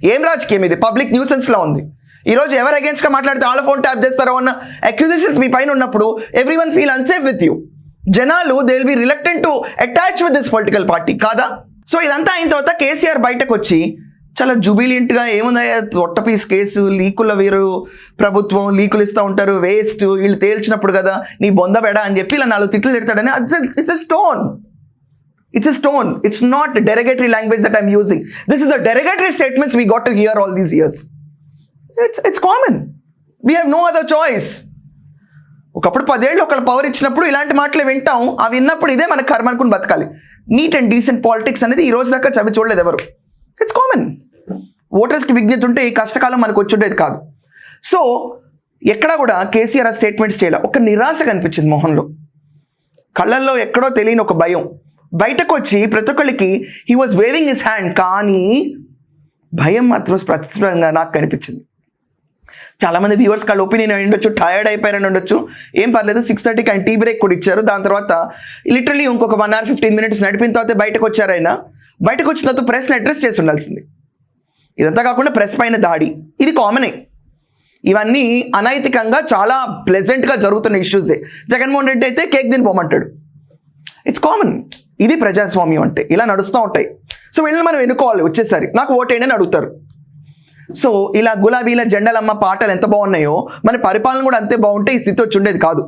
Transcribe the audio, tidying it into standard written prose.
ఏం రాజకీయం ఇది? పబ్లిక్ న్యూసెన్స్లో ఉంది. ఈరోజు ఎవరు అగేన్స్ట్గా మాట్లాడితే వాళ్ళ ఫోన్ ట్యాప్ చేస్తారో అన్న అక్యూజేషన్స్ మీ పైన ఉన్నప్పుడు everyone feel unsafe with you. జనాలు they will be reluctant to attach with this political party కాదా? సో ఇదంతా అయిన తర్వాత కేసీఆర్ బయటకు వచ్చి చాలా జుబిలియంట్గా ఏముందయ్యా తొట్ట పీస్ కేసు, లీకుల వీరు ప్రభుత్వం లీకులు ఇస్తూ ఉంటారు, వేస్ట్, వీళ్ళు తేల్చినప్పుడు కదా నీ బొందబెడ అని చెప్పి ఇలా 4 తిట్లు తిడతాడని it's a stone. It's a stone. It's not derogatory language that I'm using. This is the derogatory statements we got to hear all these years. It's common. We have no other choice. ఒకప్పుడు 10 ఏళ్ళు ఒకళ్ళు power ఇచ్చినప్పుడు ఇలాంటి మాటలే వింటాం. అవి విన్నప్పుడు ఇదే మన కర్మ అనుకుని బతకాలి. నీట్ అండ్ డీసెంట్ పాలిటిక్స్ అనేది ఈ రోజు దాకా చవి చూడలేదు ఎవరు. It's common. ఓటర్స్కి విజ్ఞత ఉంటే ఈ కష్టకాలం మనకు వచ్చుండేది కాదు. సో ఎక్కడా కూడా కేసీఆర్ స్టేట్మెంట్స్ చేయాలి. ఒక నిరాశ కనిపించింది మొహంలో, కళ్ళల్లో ఎక్కడో తెలియని ఒక భయం. బయటకు వచ్చి ప్రతి ఒక్కళ్ళకి he was weaving his hand, కానీ భయం మాత్రం స్పష్టంగా నాకు కనిపించింది. చాలామంది వ్యూవర్స్ వాళ్ళ ఒపీనియన్ ఉండొచ్చు, టయర్డ్ అయిపోయారని ఉండొచ్చు. ఏం పర్లేదు, 6:30కి ఆయన టీ బ్రేక్ కూడా ఇచ్చారు. దాని తర్వాత లిటరలీ ఇంకొక 1 hour 15 minutes నడిపిన తర్వాత బయటకు వచ్చారు. ఆయన బయటకు వచ్చిన తర్వాత ప్రెస్ని అడ్రస్ చేసి ఉండాల్సింది. ఇదంతా కాకుండా ప్రెస్ పైన దాడి, ఇది కామనే. ఇవన్నీ అనైతికంగా చాలా ప్లెజెంట్గా జరుగుతున్న ఇష్యూసే. జగన్మోహన్ రెడ్డి అయితే కేక్ తినిపోమంటాడు. It's common. ఇది ప్రజాస్వామ్యం అంటే ఇలా నడుస్తూ ఉంటాయి. సో వీళ్ళని మనం ఎన్నుకోవాలి. వచ్చేసరి నాకు ఓటేయని అడుగుతారు. సో ఇలా గులాబీల జెండాలమ్మ పాటలు ఎంత బాగున్నాయో మన పరిపాలన కూడా అంతే బాగుంటే ఈ స్థితి వచ్చి ఉండేది కాదు.